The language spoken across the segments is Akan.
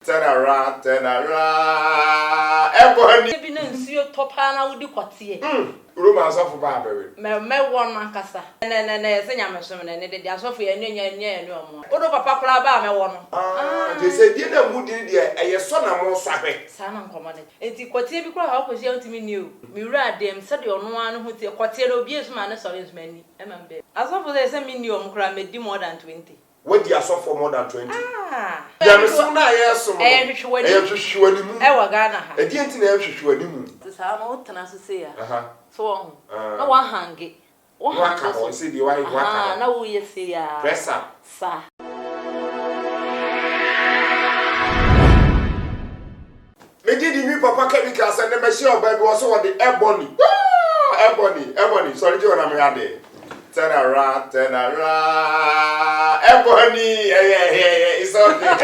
Turn around. Ebony. Be no nsuo topana wudi kwatie. Roma asofo ba bewe. Me won mankasa. Ne se nyamesum ne de asofo ye nya omo. Odo papa kura ba me won. They say die na mudi de eye so na mo so ahwe. Sa na nkomo ne. Enti kwatie bi kura ha kwasie ntimi ni o. Mi wura dem se de ono anu ho tie kwatie no bi esuma ne sori esuma ni. Emambe. Asofo say me ni om kura me di more than 20. What do you suffer for more than 20? Yamesu na yeso mo. Hwehwani mu. Wa Ghana ha. E di enti na hwehwani mu. Sa na utana so say ya. So na wa hange. Wa hange so say di wa ka. Na wo ye say ya. Pressa. Sa. Me di mi papa chemicals and me share oba bi wo so wo the ebony. Ebony. Sorry you na me ade. Turn around. Ebony. Yeah. It's okay.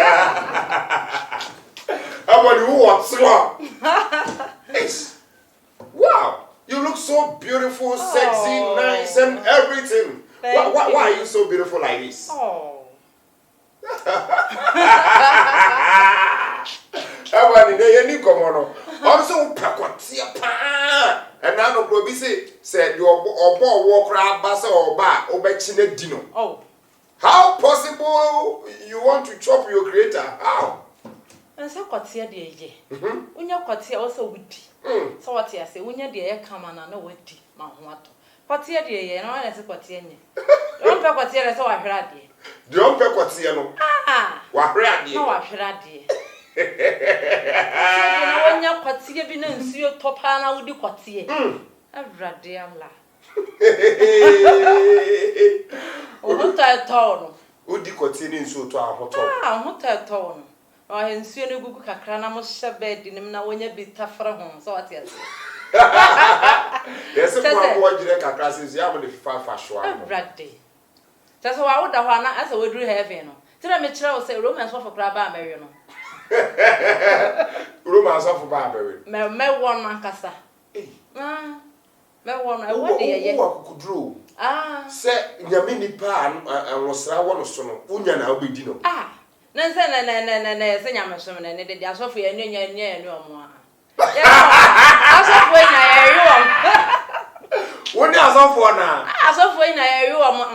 Ebony, what's wrong? Wow. You look so beautiful, sexy, nice, and everything. Why are you so beautiful like this? Ebony, they need come on. Also, pakotia pa. And now no be say said your obo walk ra basa oba obechine dino. How possible you want to chop your creator? How? And so kwatia de ye. Unya kwatia also wudi. So what you say unya de ye kama na no wudi ma ho ato. Kwatia de ye na wana se kwatia nye. Don pe kwatia le so wa hwera de. Don pe kwatia no. Wa hwera de. No wa hwera de. Na wonya kwatie bi na nsuo topa na wudi kwatie. Awrade ala. Ohuta tono. Wudi kwatie ni nsuo to ahoto. Ohuta tono. O nsuo ne gugu kakra na mo hye bed nim na wonya bi tafra ho so wate ase. Yes, ko mo jire kakra se ya mo de fa hwa. Awrade. Tase wa woda ho na asa wedru heaven no. Tira me kire wo se Romans for kra ba amewe no. Romans of Barbary. Me won mankasa. Me won I what dey kudro. Se nyame nipa anwosra wo no so no unya na obedi no. Na se na se nyame so ne de asofo ye nya omo a. Asofo nya ye yo. Woni asofo na. Asofo nya ye yo omo.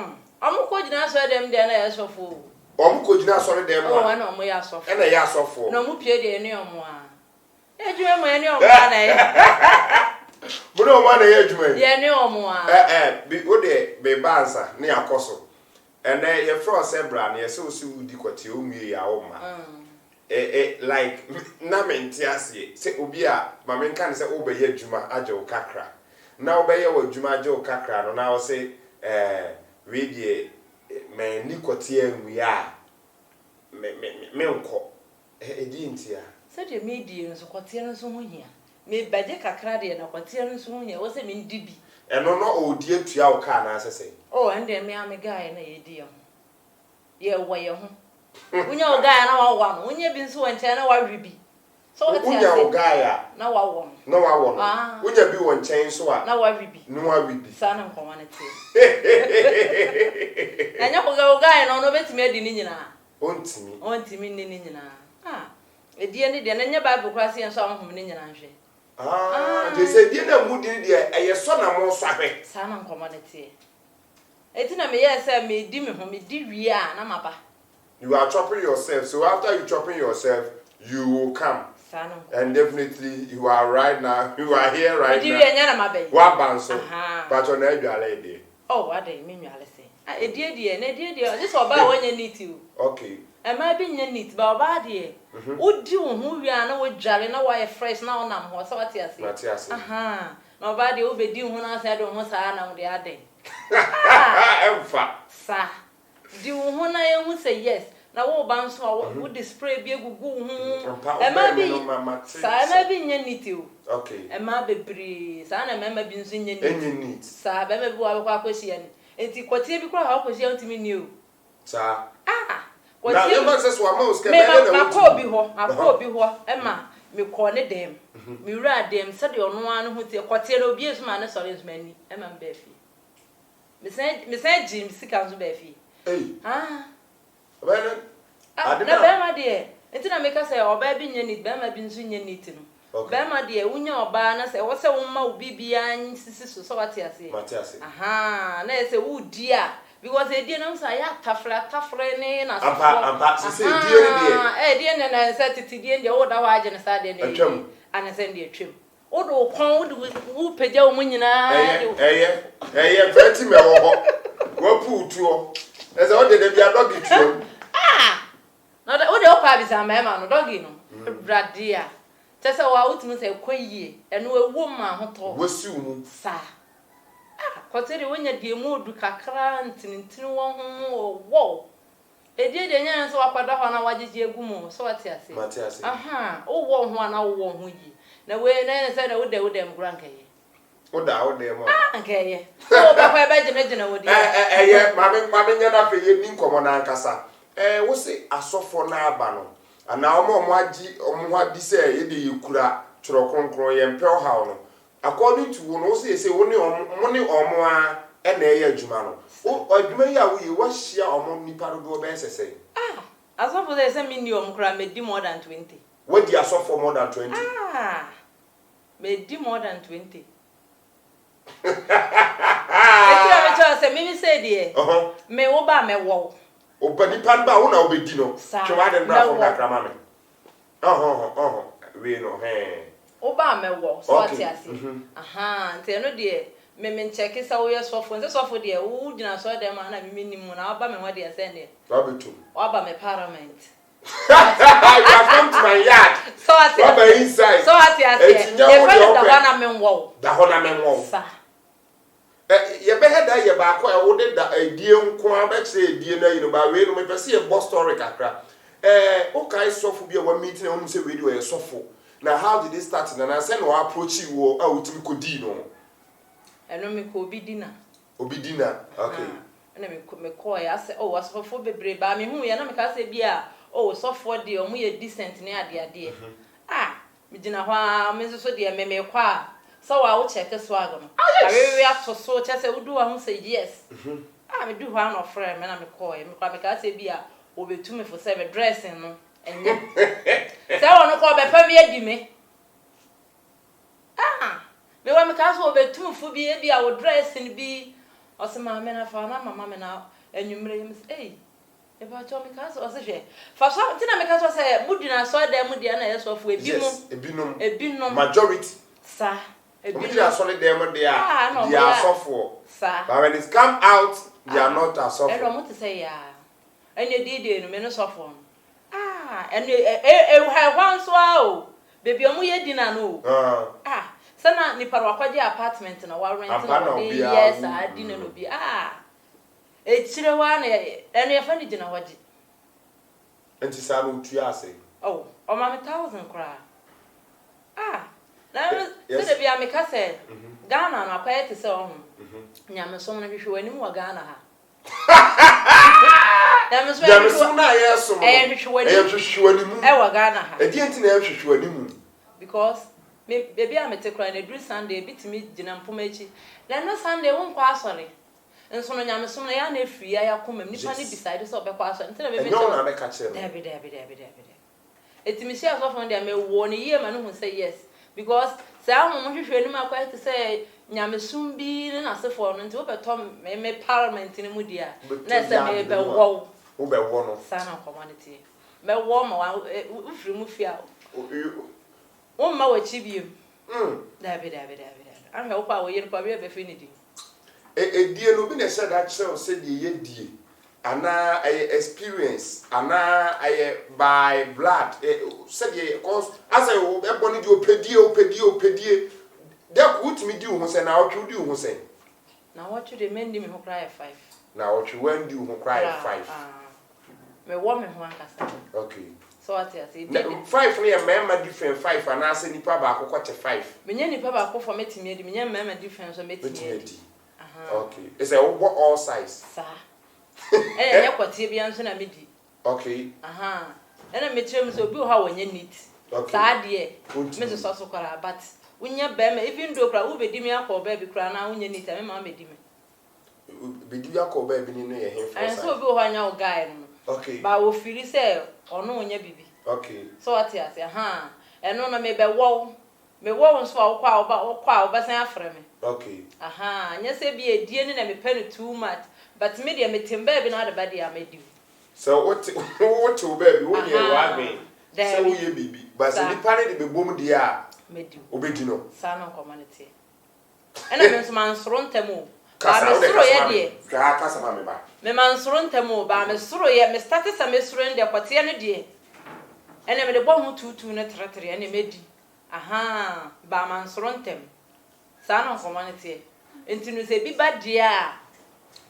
Omo ko gina so dem de na ye asofo. Omo ko gina so dem a. Na omo ye asofo. Na ye asofo. Na omo pie de ne omo a. Edwuma mo ye ne omo na ye. Bono omo na ye edwuma. Ye ne omo a. Bi o de be bansa ne akoso. And then your frost sebra ne so udi kwati o mie ya o ma. Like na mentiasie se obi a ma menka ne se o be ye adwuma age o kakra. Na o be ye o adwuma age o kakra no na o se we die me ni kwati Enwii a me nko edi ntia. Se de me die nso kwati nso ho hia. Me baje kakra de na kwati nso ho hia wo se me ndibi. Eno no odi atua o ka na asese. And then me am guy na ye di ho. Ye wo ye ho. Unya o guy na wa wa no. Unya bi nso wonche na wa hwebi. So what you say? Unya o guy a na wa wo no. Na wa wo no. Unya bi wonche so a na wa hwebi. No wa hwebi. Sa na nko wane te. Anya ko guy no betimi adi ni nyina. Ontimi ni nyina. Edi ene de na nya Bible kwase enso ahom ni nyina hwe. They say die na mudi de eye so na mo so ahwe. Sa na nko wane te. Eti na me yes me di me ho me di wi a na maba. You are chopping yourself. So after you chopping yourself, you will come. And definitely you are right now. You are here right now. What banso? But on edge you are lady. Oh, what they mean you are saying. Dear. This about when you need you. Okay. Am I being neat, but bad dear? Would you who we are now with Jolly now why fresh now nam or so what you say? Nobody will be doing when I said almost I know the other day. Sir, do when I would say yes. Now all bounce would the spray be a good am I being neat you? Okay. Am I be breeze? I remember being singing any neat. Sir, baby, what question? It's what you call how was you to me new. Sir. What you must say, most can be ho, Emma, me call it them. Me ride them, said your one who take what you abuse man, sorry, as many, Emma Beffy. Miss Jim, sick as Beffy. Hey. Well, my dear, enti na make say oba bi nya need be ma bi nso nya need no be ma de unya oba na say wo se wo ma obi bia nsisi so wate ase aha na say wo di a because e di na so ya tafra ne na so ampa se di ne di na say titi di ne wo da wa age ne sa de ne atwam ana say de atwam wo do kon wo pagya wo nyina veti me wo ho wo pu tuo ese wo de bia dog tuo na wo de okwa bi sa ma no dog no bradia tese wa utumi se kwayie eno ewu ma ho to wasiu mu sa kotere wonya die mu odu kakra ntintin wo ho wo edie de nya so wakwada ho na wagege egu mu so wate ase aha wo wo ho na wo ho yi na we na se na wo de mgura nkaye wo de mo nkaye so ba kwa ba gina wo de mame nya na fe ye ni nkomo na nkasa wo se asofo na aba no ana omo agi omo adi se ye de yekura tro kronkron ye mpel hawo no according to wo say wo ne omo a na ye adwuma no adwuma yi a wo ye wo hia omo nipa do be sese asofo dey say me ni omo kra me di more than 20 what di asofo more than 20 me di more than 20 ekira me cho say me say dey me wo ba me wo obani pan ba wo na obedi no twa de bra from kakra ma me we no wo ba me wo so ati ase aha nte no de me check sa wo ye sofo nse sofo de wo gina so de ma na me nimu na ba me ho de se ne wa betu wa ba me parliament you have come to my yard so ati wa ba inside so ati ase e fa da na me wo sa ye be head ye ba kwa wo de da die nko aba che die na yi no ba we no me pese ye boss story kakra o kai sofo bi e wa meeting e wo se we do e sofo now how did it start na na say no approach you o utimi ko di no eno me ko obidina okay ena me ko ya say o wasofo bebre ba me hu ya na me ka say bia o sofo de o mu ye decent ne ade me gina ho a me so de me kwa so wa wo check so agam we ato so che say udu wa hu say yes me do ho an friend me na me ko me kwa me ka say bia o betumi for say dressing no enye se wono ko be pa me adi me me wa me ka so betumi fu bi e bia wo dressing bi o se ma me na fa na mama me na enwumre me say e ba cho me ka so o se hwe fa so tina me ka so say mudina so da mudia na yeso fu ebinom majority sa ebina so le dem they are sofo but when it come out they are not as sofo e do mo te say ya ene dide no me no sofo ene hwan so o baby omu ye dina no sana ni parwa kwaje apartment na wa rent no be yes dina no bi e chire wa na ene ye fani dina waje enti sa no tu ase o ma me 1000 kra na se de bi ameka se Ghana na kwaye te se o nyame so no hwehwe wani mu wa Ghana ha Jameson na yeso mo hwehwani mu e wa Ghana ha e di enti na hwehwani mu because me baby amete kra na dru Sunday bitimi gina mpoma echi na no Sunday won kwa asore nso no nyame so no ya na efiri ya yakoma nipa ni beside so obekwa asore nti na me no na be ka kire David etimi sia so fon dia me wo ne ye ma no hu say yes because say ahom hwehwani mu akwa te say nyame sumbi na asefo no nti wo betom me parliament ni mu dia na say me be wo no sana community me wo ma wa ufiri mu fia o ma wa chibiem David ahwe wo kwa wo yiri kwa be finidi die no bi na say that say ye die ana experience ana by blood say cause as I eboni di opedie that would me do who say na what you do who say na what you dey mend me who cry 5 na what you when do who cry 5 me wo me ho ankasa okay so what you say 5 na member different 5 ana say nipa ba akokwa che 5 menye nipa ba akofo metimi edi menye member different so metimi edi okay it's a all size sa enya kwatie bia nso na medi okay ena metrem so obi ho ha wanya neat sa de me so so kwara but unya bema even do kra ubedi mi akoba bi kra na unya neat me ma medi me bedi akoba bi ni no ye hen for so obi ho anya o guy no okay ba wo firi say ono unya bibi Okay. So what ya say eno no me be wo nso oba san afre me. Okay. Nya se bi edie ni na me pɛ no too much but me de metimba bi na de ba de amedi. So what baby wo de wa me. So wo ye bibi but se nipa ne de be bom de a medi. Obedi no. Sa no community. Ena me nso man soro ntamo. Kasa me soro ye de. Kasa ma me ba. Me man soro ntamo ba me soro ye me start sa me soro nde kwate ne de. Ena me de bo ho tutu ne tretre ena medi. Ba man soro ntem. Sa no community. Enti no se bi ba dia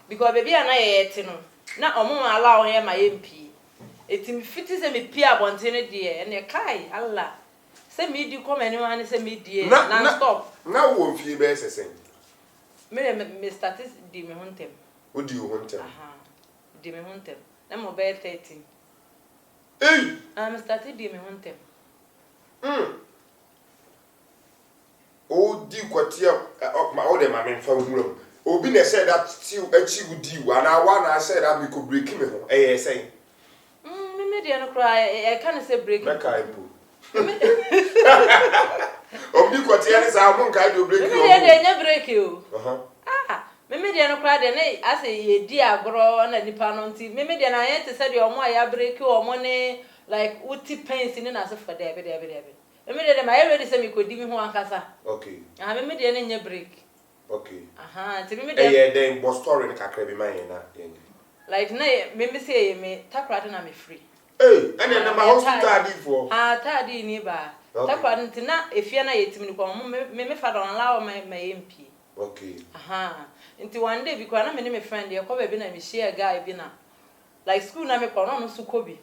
because baby ana ye eti no na omo allow ye ma ye mpi. Eti mi fiti se me pia bonte ne de ena kai Allah. Se me di come anyone se me di na stop. Na wo mfie be sesen. Me start di me hontem. Wo di wo hontem. Di me hontem. Na mo be 13. Me start di me hontem. O di kwatia ma o de ma me fa wuram. Obi na say that still achi wudi wa na wa na say that me ko break me ho. Eh say. Me de no cry e kan say break. Make I po. Obi kwatia ni sa mo nka do break o. Me de nya break o. Me de no cry de na ase ye di agro na nipa no nti me de na ye te say de omo ya break o omo ne like uti pains ni na se for there be. Me de ma ready say me ko di me ho ankasa. Okay. Me de na nya break. Okay. Nti me de yeah then boss story ni kakra bi man na. Like na me say me takrade na me free. And na ma hospital di for. Tadi ni ba. Takrade nti na efia na yetimi ni ko me fa don allow my MP. Okay. Nti one day because na me ni me friend ye ko be na me share guy bi na. Like school na me ko no so ko bi.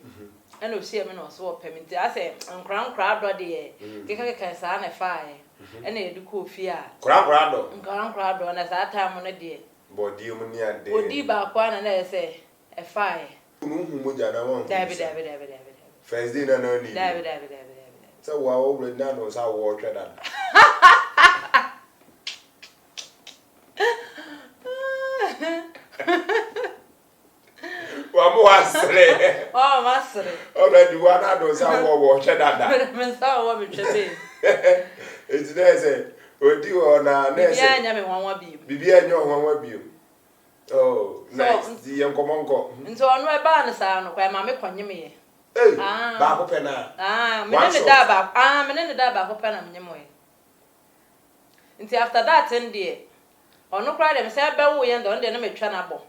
And o share me no so opem nti ase nkran do de keka sa na fa and e du ko fi a kra do na sa time no de body mu ni ade odi ba kwa na na say e fa unu hu mo jana won David first day na no ni David so wa o bre na no sa wo twa da wa mo asre masre already wa na do sa wo twa da me sa wo me twebe it's there say odi o na na say bibia nya me wanwa bi bibia nya wanwa bi oh nice di enkomonko nso onu e ba na sa no kwa ma me konyeme ye ba ko pe na me ne da ba me ne da ba ko pe na me nyemo ye nti after that ndie onu kra dem say be wo ye ndo nde na me twa na bo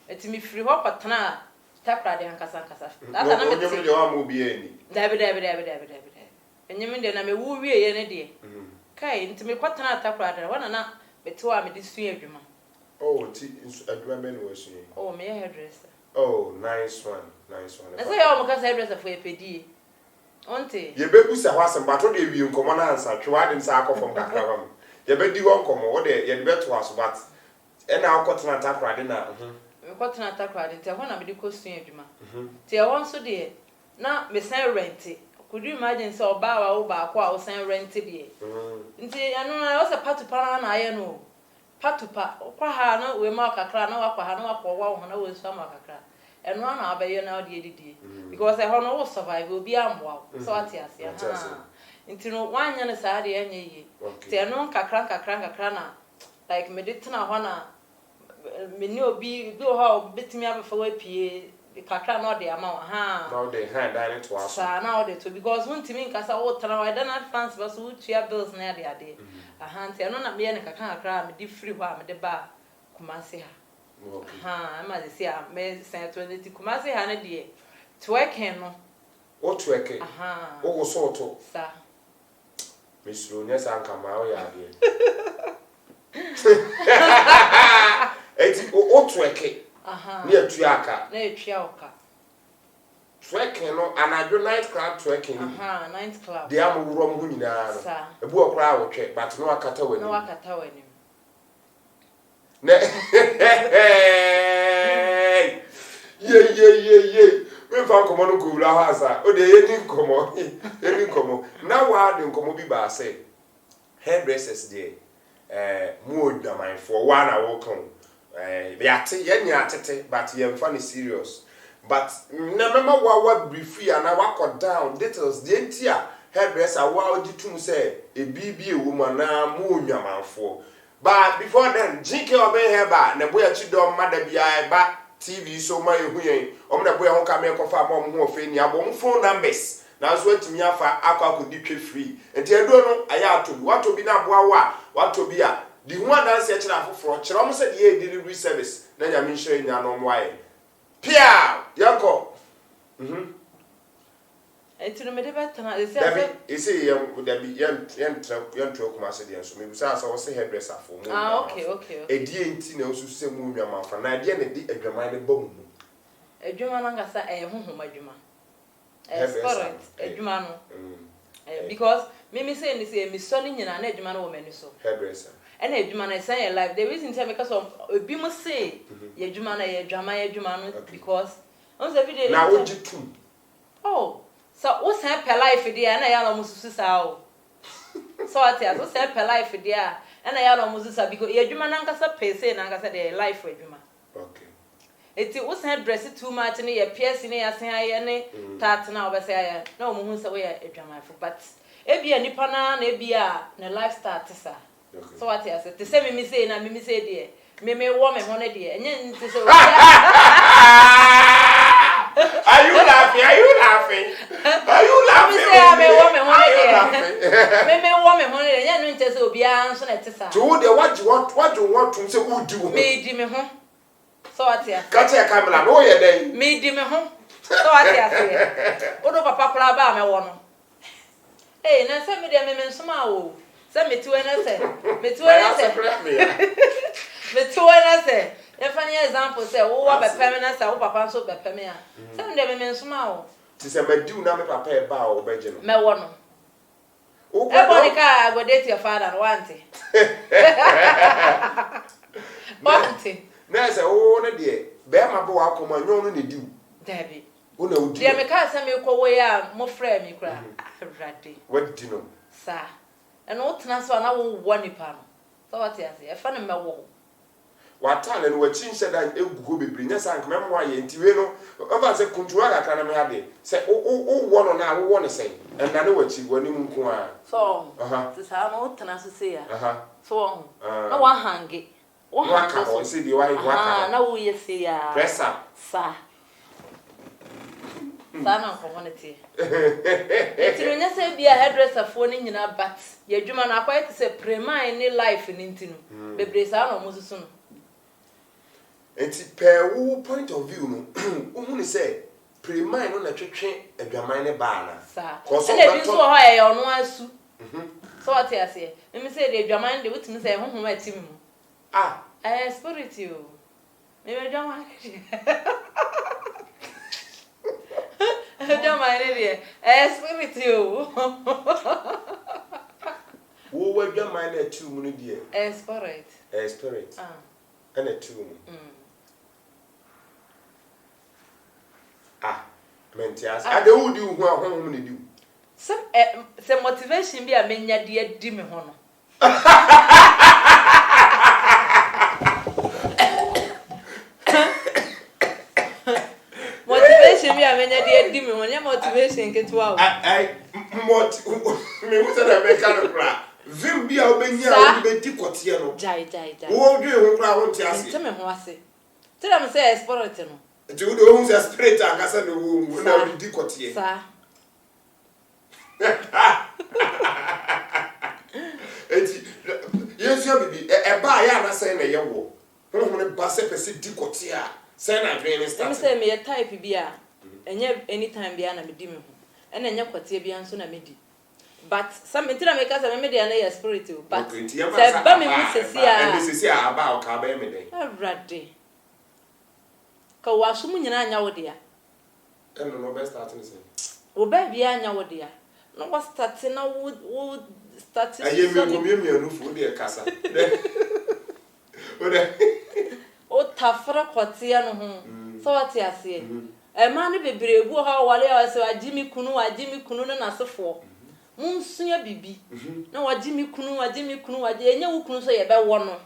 eti mi free ho kwatana takrade ankasa that na me ti yo am obi ani David enyim nde na me wu wie ye ne de kai nti me kwatana takrade wana na beto a me de sua adwuma ti adwuma be no wasu me hairdresser nice one na say yo mo ka hairdresser for epedi onte ye be busa ho asem bato de wie nkomo na ansa twa de nsa akofom kakra ba ye be di ho nkomo wo de ye de beto aso but e na akotena takrade na me kwatana takrade nti ho na me de ko sua adwuma ti e won so de na me san rent could you imagine so oba wa oba kwa o san rent de nti anu na o se patupa na aye no patupa kwa ha na we ma kakra na wakwa ha na wakwa wa na we so ma kakra enu na abaye na o de didi because e ho no wo survive obi amwa so atiase nti no wanya na sa de anya yi ti enu kakra na like me de tena ho na me ni obi bi ho betimi abefa wa pie kakra na de ama now they hand down to us na de to because won timi nkasa wo tena wa dan advance bas wo tua bills na de ade nti eno na me ne kakra me di free ho a me de ba kumase ha ma de sia me sen to ne ti kumase ha ne de twerking no o twerking o go so to sa misro nya san kama o ya de eti o twerking ni atua aka na atua oka twerking no anadwo night club twerking night club de am wuro mo nyina no ebu okra awotwe but no akata wani ne ye me fa komo no ko wura ha asa o de ye ni komo na wa de komo bi ba say hairdressers dey mo odwaman for one hour kan be ate ye nya atete but ye mfa ni serious but na mema wa brief ya na wa down details the entia hairdresser wa ojitum say e bibi ewo mu na mu nwamanfo. But before then, G K Obeng Hebal na boya chidom mada bia ba TV so ma ehu yen. Om na boya ho kamera ko fa mom ho ofe ni abom phone numbers. Na so atimi afa akwa twe free. Enti edo no aya atobi. Watobi na boa wa, watobi a. Di hu adanse e kira afoforo. Kira om se de delivery service na nya me hwe nya no mwae. Pia, yanko. Enti no me de betana ese Dabi, ese dabi yan tro kuma se de so me bisa so se hairdresser for mu. Okay. Edi enti na osu se mu nwa manfa na de na di adwaman ne bom mu. Adwuma na ngasa honhom adwuma. Spirit adwuma no. Because me say ni say me so ni nyina na adwuma no wo mani so. Hairdresser. And adwuma na say life. The reason tell me because obi mo say ye adwuma na ye adwuma no because on the video na ojitum. Oh, so what's her life there na ya no mususu sa o. So what ya so say per life there na ya no mususu sa because ye adwuma na nkasa pese na nkasa the life adwuma. Okay. Eti wo say dress too much ni ye pierce ni ya sen aye ni tat na obese aye na omo hu say we adwuma fo but ebia nipa na ebia na lifestyle tisa. Okay. So what ya say? Te say me say na me say there. Me wo me ho na there. Enye nti say Are you laughing? Me wo me ho there. Enye no nti say obi an so na tisa. To the what you want to say who do? Me di me ho. So what ya say? Catch your camera no ye den. Me di me ho. So what ya say? Odo papa kura ba me wo no. Eh, na say me dey me nsoma o. Say me tuwe na say. Me tuwe na say. If an example say, oh, what be permanent, say, oh, papa so be permanent. Say me me nsoma o. Ti say me do na me papa e ba o be je no. Me wo no. Everybody ka go date your father want it. Want it. Na say oh na de be ma bo akoma nyon no ne di. Dabi. Wo na udi. Dia me ka say me ko we ya mo frɛ me kura. Awrade. What di no? Sa. And what tena so na wo wo nipa no. So what ya say? E fa na me wo. Watale no wachi nhyɛ da egugo bebre nya san kemem wa ye ntiwe no ova se kuntuwa kakra na me ade se wo wo no na wo ne sen enda ne wachi wani mu nko a so to sa no tena so se ya so na wa hange wo hange so se di wa ka na wo ye se ya pressure sa na ko wona tie etiro nya se bia hairdresser fo ni nyina bat ye dwuma na akwa te se premine ni life ni ntino bebre sa na mo susu no. Enti per wo point of view no wo say pre-mine no na twetwe adwaman ne ba na cause na bi so ho e ono asu so what you say me say the adwaman de wutimi say honhom atimi mu spirit you me adwaman adwaman de spirit you wo adwaman na atu mu no de spirit and atu mu mentias ade wudi hu ahonhom ne diu some motivation bi a menya de adi me ho no motivation bi a menya de adi me ho ne motivation ketwa o me wusa na me ka no kra vim bi a obenya wo be di kote no jai wo dwe ho kra ho ntiase nteme ho ase tira me say export no ti wo do hu say spirit akasa no wo na wo di kote sa enti yesu bibi e ba ya na say na ye wo ho ne ba se pese di kote a say na dwen ne start me say me type bi a enye anytime bi a na me di me ho ena enye kote bi anso na me di but some tira me ka say me dey na ye spirit but say ba me hu sesi a aba o ka ba me dey awrade ka wasu mu nyina anya wo dia no best start ni say wo ba bia anya wo dia no was start na wo start aye me no fu de kasa o tafra kotia no ho so what ya say e ma ne bebregu ha wale ya se wagimi kunu no na sefo mun suya bibi na wagimi kunu wage enya wo kunu so ye be wo no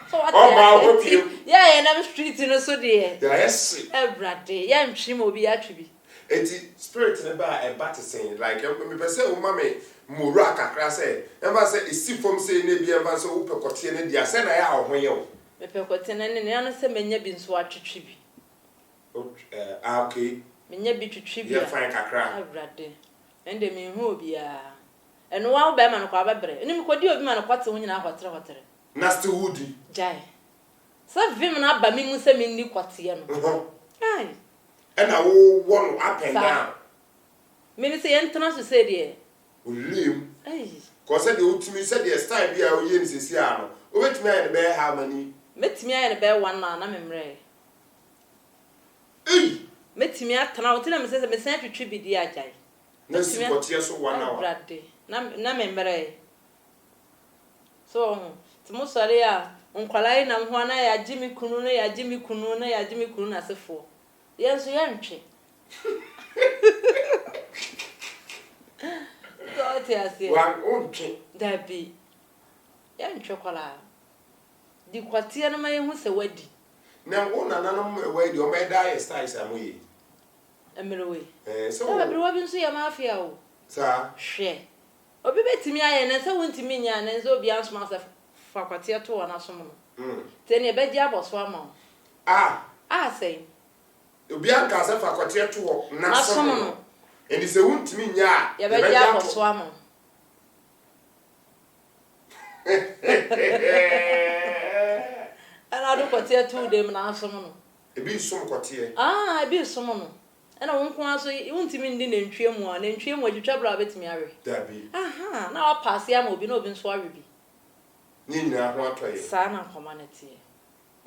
So what? Oh, my, yeah, and I'm street in a so dear. Yes, Every day, yeah, I'm trim will be actually. Eti spirit in a bar a bat saying, like, me per se, mammy, Muraka, crase, and I say, is see from saying, maybe a man so open cotin, the ascent I are when you. Me pecotin and the answer may be so at tribi. Okay, May be to tribute, fine, cacra. every day. And they mean who be and while Beman of Cababre, and you could do a man of what's when you are water. Nasty woody. Jai. Some women are by me, Musa Mini Quatiano. Aye. And I will one up and down. Minister entrance to say, dear. William, Aye. cause the ultimate said, yes, time be our yen Siciano. Which man bear how many? Met me and a bear one man, I'm ray. Eh, Met me at Tana, tell him, says a message to tribute the Ajay. Nancy, what years so 1 hour. Bradley. Namembre. So, to Mussaria, Unqualai, and one I Jimmy Kununa, ya Jimmy Kununa, ya Jimmy Kununa as a four. Yes, we are check. One own king. There be young chocolate. The quartier my who's a wedding. Now, one another way, you may die as ties and we. A middle way. So, I'll be robbing see a mafia. sir, Share. Or be to me, and so went to me, and so be answer myself for quartier to an assumption. Then a bed job was one more. I say. You be a casa for quartier to not someone. And it's a wound to me, ya, your bed job was one. And I do quartier 2 them now someone. A bit some quartier. I be someone. And I won't answer you won't mean in trim one and trim what you trouble a bit me. Dabby. Aha, now I'll pass the will be no been swarry. Nina, what way? Sana community.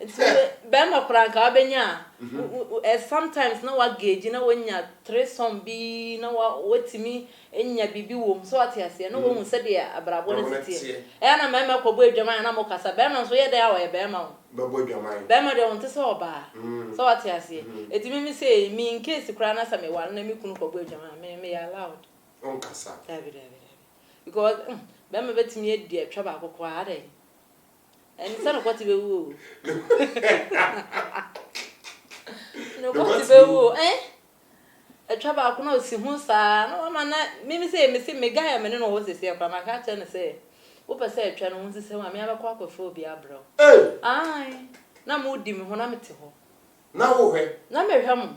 It's Bama Cranka Benya. Sometimes no what gauge, you know, when you're 3 some be no what to me in your baby womb. So what I say, no one will say, about what city. And I remember Coboy Jama and Amocasa Bama, so yeah, they are a Bama. But boy, your mind. Bama don't so bad. So what I say, it made say, me in case the crown as I may one, let me couldn't Coboy Jama, may allowed. On Cassa. Because Bama bet me a dear trouble quiet. And son of what you will. No, what you will, eh? A trouble I could not see who sa no man, maybe say, Missy Megay, I know what they say, but I can't tell and say, what I say, channel to say, I may have a quacophobia, bro. Eh, Aye, no mood dim when I'm at home. now, where? No, Mary Hammond.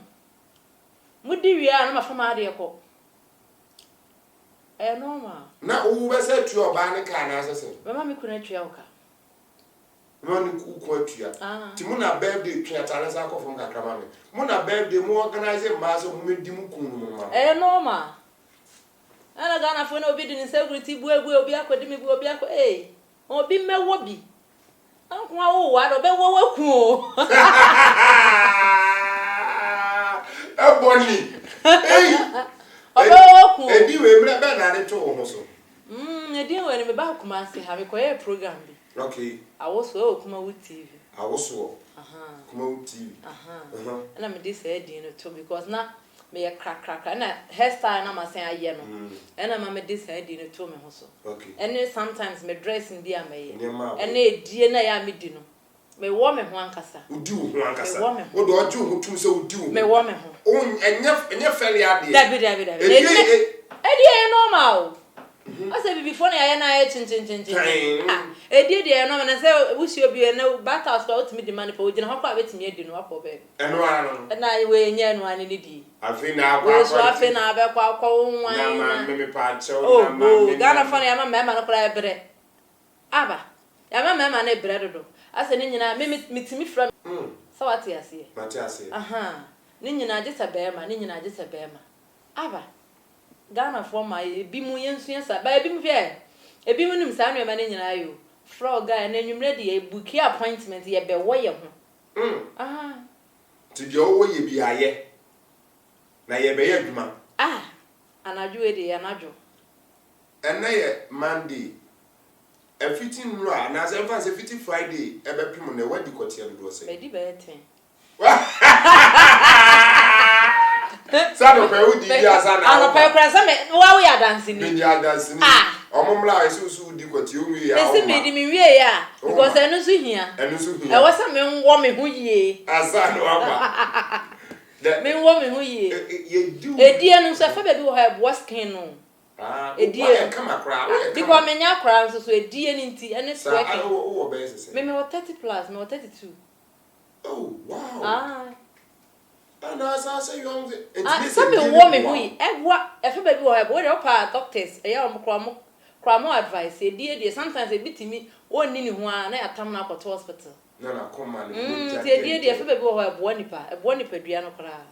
Moody, we are not from Adiaco. Eh, no, ma. Now, who was said to your banner can as I Mamma couldn't yoke. Money quote you. Timuna birthday, Tratalasa from Cacramani. Mona birthday, more organizing mass of Midimukun. Eh, no, ma. And I got for no bidding in security, will be academic, will be a or be me wobby. Oh, what a better work. A bonny. Oh, you remember that to almost. I didn't want to be back, Master, have a quiet program. Okay. I was so come with TV. I was so. Come out TV. And I'm this head too because now me a crack and a hairstyle. I'm saying I yellow. And I'm this head to me also. Okay. And then sometimes me dress in the may and a DNA me dino. Me woman one cassa. Who do one cassa? What do I do? Who so do? Me woman. Oh, and your fairly idea. David. Eddie normal. I said before I chin. A dear dear, no, and I say, wish you be a no battles go to me the money for you. How about it me do no up of it? And I weigh near one in the I think now, we're swapping our back one. Maybe part so. Oh, Ghana funny, I'm a man of bread. Abba, I'm a man of bread. I said, Nina, meet me from. So what I say? Matthias. Nina just a bear man, Nina just a bear man. Abba. Ghana for my bimu yensuasa by bim fair. A bimunum sanwe man in you. Frog guy and then you ready a bouquet appointment ye be way. To your way be a ye. Na ye be yeduma. And I do it and I do. And na Monday. A fitting ra na as a fitting Friday, a be pim on the wedding court and do say. Baby better. Sano pe udi dia sana. Ano pe kra se me wa we dance ni. Me dia dance ni. Omomla esusu udi kwati onwi ya. Me si me di me wie ya because enu so hia. Enu so hia. E wasa me nwo me ho yie. Asano aba. Me nwo me ho yie. Ye do. Edie no so fa ba bi wo ha bo skin no. Edie kama kra. Because me nya kra so edie ni nti ene so twerking. Oh, be say. Me 30 plus, me 32. Oh, wow. And as I say, young, some woman who what if a baby will have what up doctors, a young cramo advice, a dear, sometimes a bit to me, one in one, I come up to hospital. No, come on, dear, baby will have one Diano cry.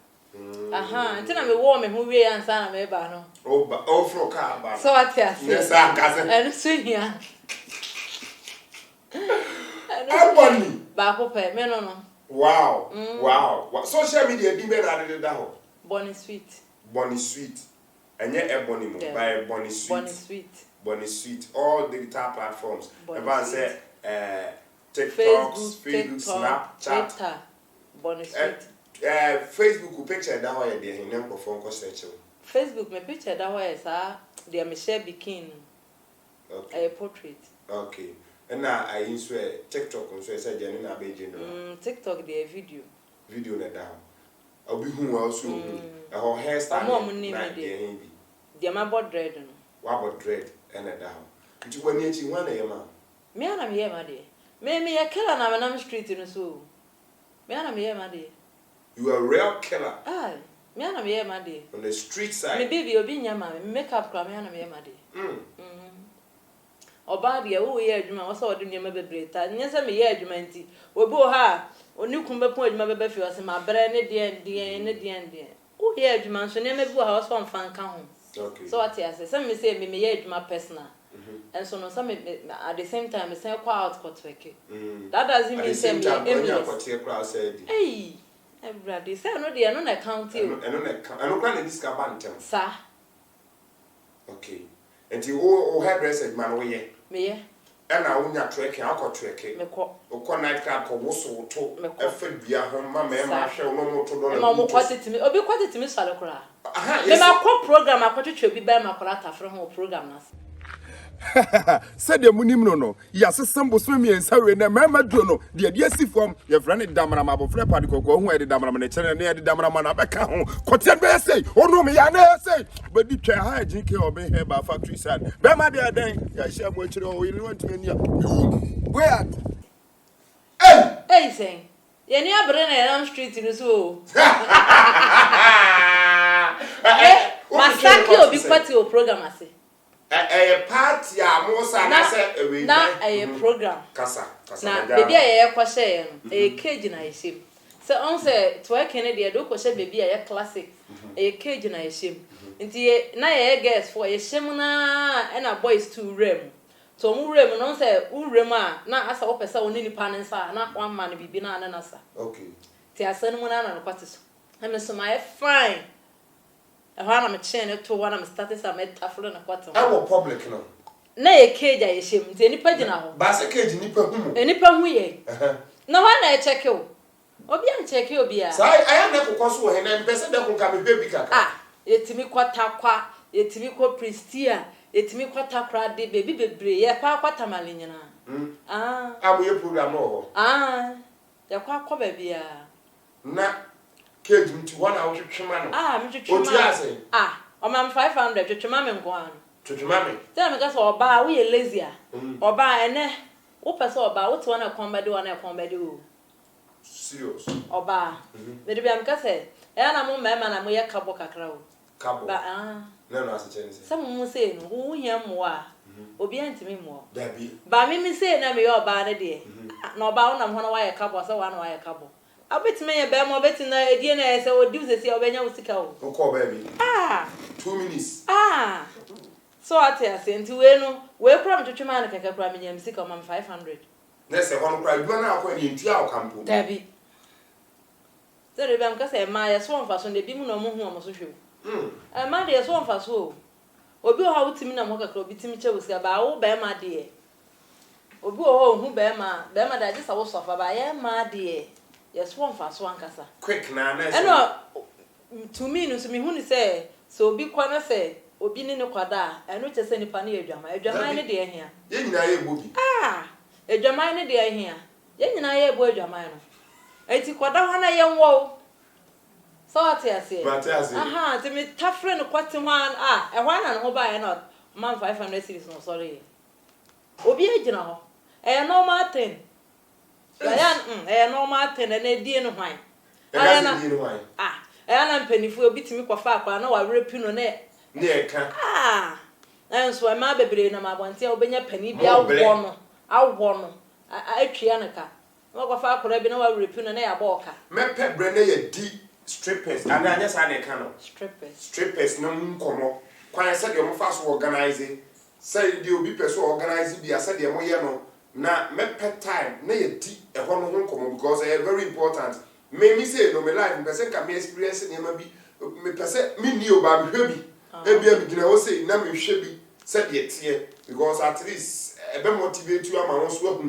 Aha, until I'm a woman who we and son of a banner. Oh, for car, so I tell you, yes, I'm cousin, and swing here. I'm bunny. Back up, men on. Wow, wow. Social media be better than that. Bonnie Sweet. Bonnie Sweet. And yet, a bonny by Bonnie Sweet. Bonnie Sweet. Bonnie Sweet. All digital platforms. About say, Facebook, TikTok, Snapchat. Twitter. Bonnie Sweet. Facebook picture that way they name for phone call search. Facebook my picture that way is they Michelle Bikini. Okay. A portrait. Okay. And now I use TikTok and so I said Janina Beijing. TikTok the video. Video na down. I'll be who else who a whole hairstyle. Mom name me the my board dread no. What about dread and a down. But you want you one a man. Me and I'm here my dear. Me a killer na am street in so. Me and I'm here my dear. You are a real killer. Ah, me and I'm here my dear. On the street side. Me baby obi nyama make up cry me and I'm here my dear. Oba de wo ye adwuma wo se ode nyema bebre ta nye se me ye adwuma nti obi o ha oni kum bepo adwuma bebe fi o se ma bre ne de wo ye adwuma so ne me bi ha wo so mfa nka ho. Okay. So what you say me say me ye adwuma personal. And so no some at the same time me say kwa out court work. That doesn't mean say me hey everybody say no dey no na count you. I no plan this ka bantem. Sir. Okay. And you all hairdresser man we me and I would not trekking, I'll call trekking. Me call night club or whistle to a foot be a home, mamma, shall no more to know. Mamma, quite it to me, or be quite it to me, Salacra. Me ma call program, I got to be by my colata from home programmers. Said the Munimo no, yes, some was swimming and sorry, and a mamma dono, the DSC form, you've run it down my flap particle, who had the Damraman channel near the Damraman back home. Quoted say, oh no, me, I never say, but the chair high G K Obeng Hebal factory son. Bama the other day, I shall watch it all in 1 minute. Where? Hey, saying, you're near Brennan Street in the zoo. Masaki will be quite your program, I say. A party, Mosa, na a program. Casa, na baby a kwashe a cage na yeshim. So on say to a Kennedy do kwashe baby a classic a cage na yeshim. Nti na ye guess for yeshim na and a boys to rem. So mu rem no say u rem a na asa wo pesa oni nipa nsa na one man bibi na na nasa. Okay. Ti asan mu na na kwatis. I'm so my fine. I want to change to one of status I met Taflon and quarter. I will public no. Nay, a cage I shame to any pagina. Bass a cage, nipper. Any pamwe. No one I check you. Obian check you be. So I am never cause and I'm best that will come baby. Ah, it's me quata, it's me co pristia, it's me quata crowd, baby, baby, a quata malina. Ah, I will program more. Ah, the quack baby. Na cage to 1 hour to Chimano. Ah, Mr. Chimano. Ah, I'm 500 to Chimam go on. To Chimami. Tell me that's all bar, we lazy. Or buy and eh, what us all about what's one of combat do and a combat do. Serious. Or bar. Maybe I'm cassette. And I'm a man and we a couple cacao. Couple. But no, as a chance. some will say, who yam more. Obian to me more. There be. But me say, no, me all bad idea. No bound, I'm one wire couple, so one wire couple. I bet me a bear more betting the DNA, so do the see Obeng Hebal. Oh, call baby. Ah, 2 minutes. ah. So I tell you, to we from to Chimana Cacapram and sick on 500. That's a one cry. You are now going into our camp. Debbie. So the bank say, my swan fast on the beam no more almost shoe. A man, dear swan fast ho. Obi how to me and walk a club between each other about bear my dear. Obi who bear my that just I was suffer by my dear. Yes, one fast one cassa. Quick, Nana. I know to me no so me hu ni say so obi kwa na say obi ni ne kwada eno che say nipa na adwaman ne de ehia ye nyina ye bobi adwaman ne de ehia ye nyina ye bo adwaman no enti kwada ho na ye nwo so atiase ti me tafre no kwate ho e ho na no ba ye no man 500 series no sorry obi agina ho e normal thing ya normal thing na die no hwan na mpanifu obi timi kwafa akwa na wa repi no na eka enso e ma bebre na ma bonte obenya pani bi awo no atwia nka na kwafa akwa bi na wa repi no na ya boka mepe bre na ye di strippers and anya sa na eka no strippers no nkomo kwan se de mo fa so organize say de obi person organize bi asa de mo ye no na mepe time na ye di e ho no nkomo because e very important. Me say no me life me person can me experience nyama bi me person me ni oba me hwe bi e bia me gina wo say na me hwe bi say de tie because at least e be motivate you ama won so ahu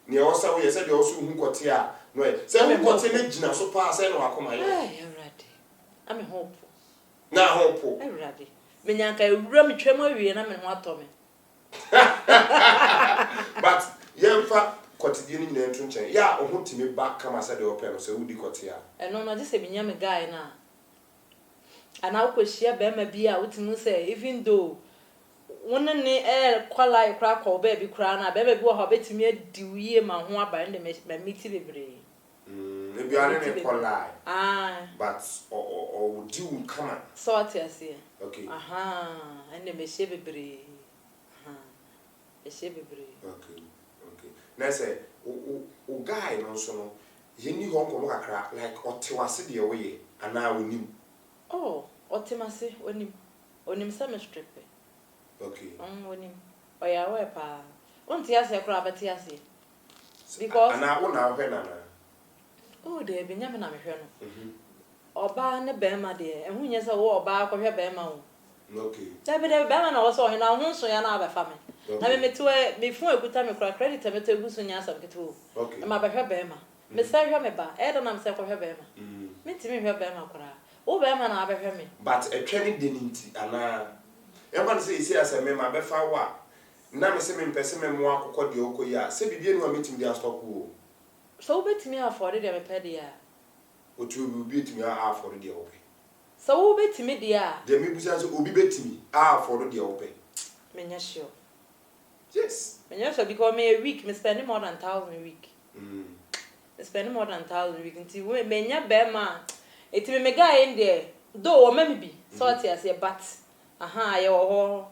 ne e wo say we say de wo so hu kote a no e say hu kote ne gina so pa say no akoma ye Everybody am hope na hope everybody me nyanka ewura me twem awie na me ho atome but yemfa kotidi ni nyina ntu nchen ya ohun timi back kama say de open so wudi kote a no no just say binya me guy na ana ukohia be ma bi a utimu say even though wona ne kwalai kra kwa be bi kra na be bi wo ho betimi adiwie ma ho aba ne me miti bebre e bi ane ne kwalai but o di un kama so what you say okay ene me she bebre okay na say o guy no so no ye ni ho nkomo kakra like otewase de we ana onim otemase onim some strip okay onim oya we pa onti ase kra beti ase because ana una hwe na de bi nyame na me hwe no oba ne be ma de ehun nye se wo oba akohwe be ma wo okay da be ma na wo so na ho so ya na abefa me na me metuwe me fun ekuta me kra credit me to eguso nya asam keto okay ma behwe be ma me se hwe me ba e do na me se kohwe be ma me timi hwe be ma kra wo be ma na abehwe me but a training denity ana e ban say isi ase me ma befa wa na me se me mpese me mo akokọ de okoyi a se bibie no metim dia stop wo so betimi afford de me pede ya otu obi betimi afford de ope so wo betimi de ya de me busa so obi betimi afford de ope me nya sure yes me nya sure because me a week me spend more than 1,000 a week me spend more than 1,000 a week until we me nya be ma etimi me guy in there though o mami bi so what you say but ye wo ho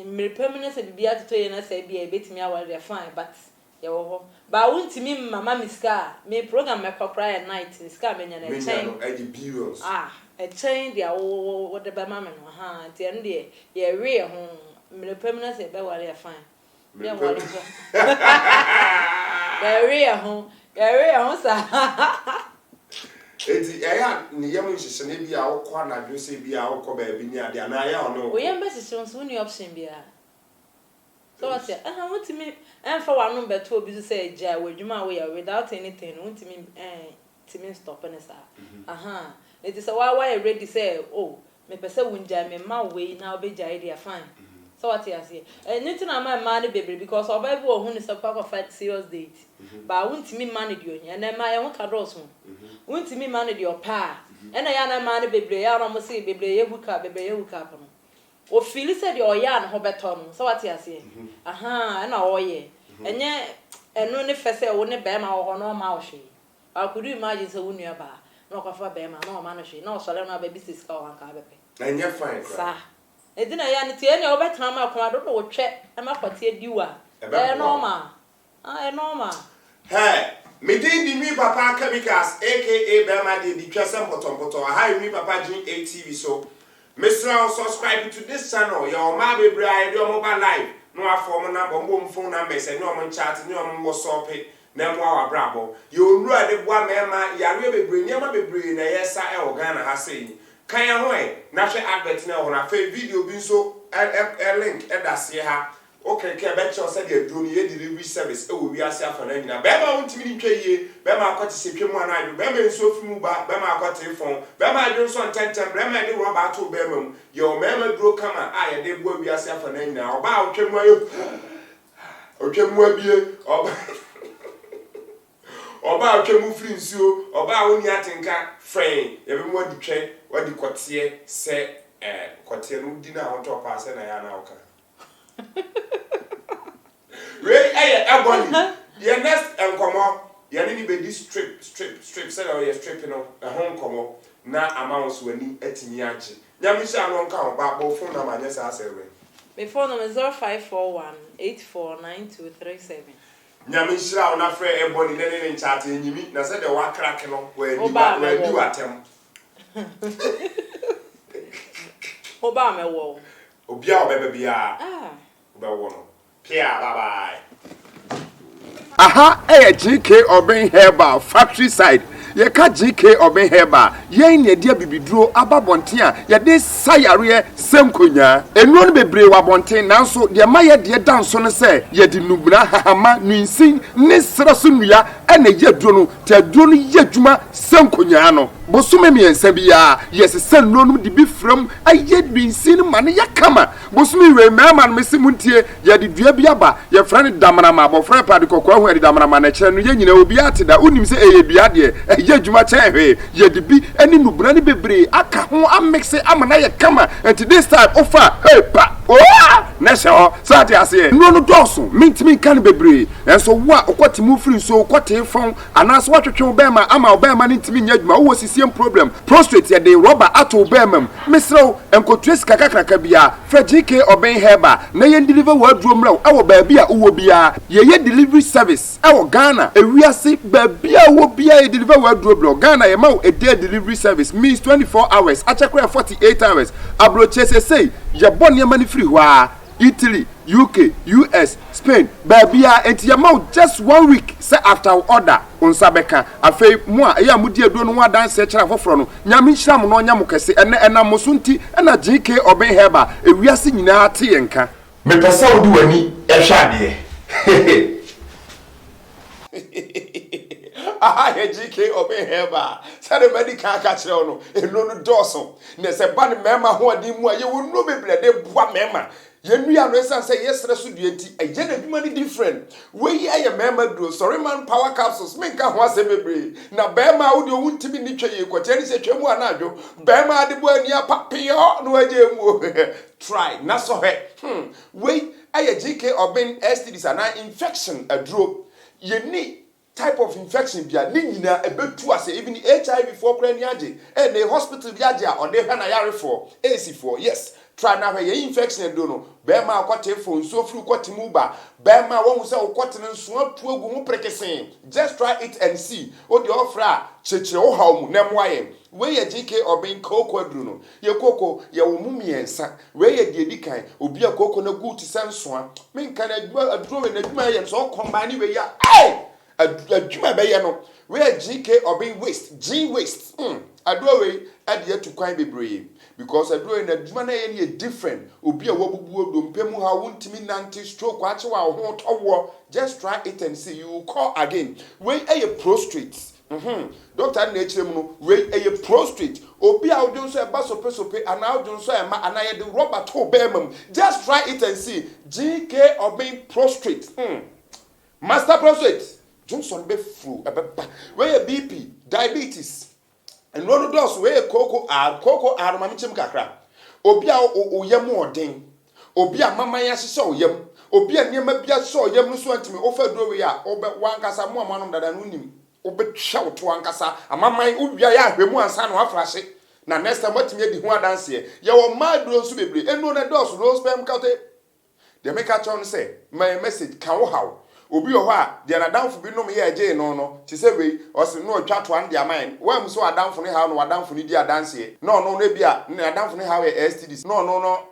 me permanent se bibia to ye na say bia betimi aware fine but ye wo ho ba wuntimi mama miska me program me kokra at night miska me nya na chain billions a chain dia wo de ba mama no nti en de ye we ho me permanent se be ware fine me ware ho ye we ho sa eti eya ni yem nhihye na bi a wokọ na dwose bi a wokọ ba bi ni ade na ya ono o yem be sisi so ni option bia so what say wantimi enfa wanu beto obi so say ja wadwuma we ya without anything wantimi timi stop na sa it is why ready say me pese wunja me ma we na obeja idea fine so what you say anything na ma ne bebre because oba bi wo hu ni so kwa fight serious date ba wantimi manage yo nya na ma ye ho kadros ho wantimi manage your pa na ya na ma ne bebre ya no mo say bebre ye huka no o feel said your yarn ho beto no so what you say na o ye enye eno ne fese wo ne be ma ho no ma o hwe I could imagine so when you are no kwa fa be ma no ma no hwe na o sole na ba business ka o hanka bepe enye fine sa edina ya ne tie ne o betena ma kwa do wo twe e ma kwate diwa normal normal hey me di mi papa chemicals aka Bema di twese potompoto hi mi papa G TV so Mr. subscribe to this channel your ma bebre I do mobile live no afom number mbom phone number say no mo chat no mo WhatsApp na mo awa brabo you nura de boa mema ya we bebre niam bebre na yesa e Ghana ha sei kan ho na hwe advert na ho na fe video bi so link e da se ha okay, bet you said you're doing a delivery service. Oh, we are self and now. Bema won't me ye, Bema got to see him one I do. Bema so few back, Bema got telephone. Bema do some 10 Bema do about 2 Bema. Your mamma grow come I did what we are self and now. About Chimway or Chimway or about Chimuflins you, or about Yatinka, frame, everyone the train, what the courtier say, courtier dinner on top pass and I am now. Ray, Ebony, your next and come up, you need to be strip, said you're stripping of a home come up, now amounts when you at Niachi. Yamisha won't come about both phone number, yes, I say. Before number 0541 849237. Yamisha, not afraid Ebony, then in chatting you meet, and said the one cracking up where you attempt. Obama wall. Obia, baby, ah, Pierre, bye. Aha, G K Obeng Hebal factory side. Ye ka G K Obeng Hebal. Ye ne dia bibiduro ababonten a ye de sayare semkonya. Enu no bebre wabonten nanso de ma ye de danso no se ye di nubra hahama nwinsin ne sraso nua ene ye duro no te duro no ye dwuma semkonya no. Bosume miensa bia yes sen no de bi from aye nwinsin ma ne yakama. Bosume we mama no mesi muntie ye de dua bi aba ye fra ne damana ma bofra pa de kokwa hu de damana ma na kire no ye nyina obi ateda unim se eye dua de ye dwuma chen hwe ye de bi ani nubra ne bebre aka ho amexe amana ye kama and this time offer hey pa na sho so ati ase no doso mintimi kan bebre enso wo a okwati mu free so okwati fon anaso watwetwe obema ama obema ne ntimi nya dwuma wo sisiem problem prostrate ye de rubber ato obema misro enkotres kakakaka bia fra G K Obeng Hebal na ye deliver wardrobe mra awo ba bia uwo bia ye delivery service awo Ghana ewiase ba bia wo bia ye deliver wardrobe Ghana ye ma a day delivery service means 24 hours achakwa 48 hours abroche say ye bonne mani free wa Italy, UK, US, Spain, Babia, and Yamau just 1 week say after order on Sabeka. A fay moi, a mudia don't want dance search for from Yamisham no Yamukase and Mosunti and a G K Obeng Hebal, a we are singing our Tienka. Me pesa do any a shady. Ah, G K Obeng Hebal. Said the medical catch on a no dorsal. There's a bunny memma who are dim where you will no be bled, one memma. Yenui anwesa say yes resu duenti e je na dwuma ni different we ye member do sorry man power capsules menka ho ase bebre na bema wo de wuntimi ni twaye kwatani se twemu anadwo bema de bo ani apapio no aje mu try na so he we aye GK Obeng STDs ana infection adro yeni type of infection bia ni nyina ebetu ase even HIV for kra ni age e na hospital bia age a ode hwa na yare for AC4 yes try na hwe infection do no bema akwate phone so fru kwate mu ba bema won se okwate nso atu agu mu prekesen just try it and see o de ofra chechire wo haw mu na moaye we ye GK Obeng koko aduru no ye koko ye wo mu miensa we ye de edikan obi akoko na gu ti sensoa menka na aduro we na aduma ye so combine we ya aduma be ye no we GK Obeng waste G waste aduro we ade atu kwan bebre because aduro in aduma na ye different obi a wobubu odompemu ha wuntimi nanti stroke ache wa ho towo just try it and see you call again we a prostrate doctor na echire mu no we a prostrate obi a odun so e ba sope ana odun so e ma ana ye de rubber to bemam just try it and see GK Obeng prostrate master prostrate Johnson be fru ebeba we a BP diabetes and no dos we koko ar mama chim kakra obi a oyam odin obi a mama ya hye oyam obi a niam bia so oyam no so antimi ofa duro we a obe wankasa mo amanom dada no nim obe twa to wankasa amaman ubia ya ahwemu ansa no afrahye na next time watimi adi ho adanse ye wo maduro so bebre eno na dos no spam kate de make a chon say my message kan wo hawo obi ho a de na danfo bi no me ye age no ti se we o se no twa to an de aman wa mu so adanfo ne ha no adanfo ne di adanse no na bia na adanfo ne ha we STDs no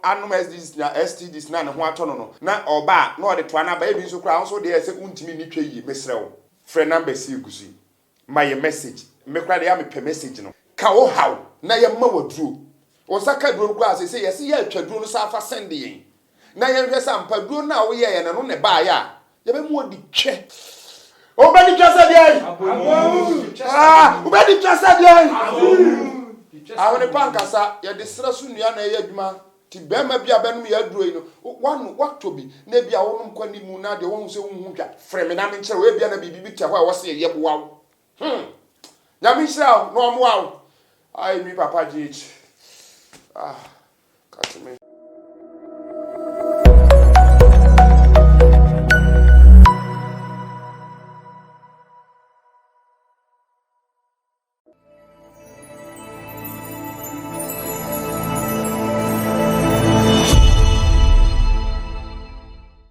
anum STDs na STDs na ne ho ato no na oba na o de to ana ba e bi so kra so de se untimi ni twa yi mesrew friend number si gusi my message me kra de ya me pe message no ka wo haw na ye ma waduro o saka duro kra se yes ye atwa duro no sa fa send yen na yɛhwɛ sɛ ampaduro na wo yɛ na no ne ba ya yɛbɛ mu odi twɛ obedi twɛ sɛ deɛ obedi twɛ sɛ deɛ ahone pankasa yɛde sra so nua na ɛyɛ adwuma ti bɛma bi abɛnum yɛ aduro yi no wanu wato bi na bi a wonum kwani mu na de won sɛ wonhu twa frɛ me na me nkyerɛ we bia na bibi bi tia hɔ a wɔ sɛ yɛ boa wo nyame nhyira wo na ɔmo wo ai mi papa GH catch me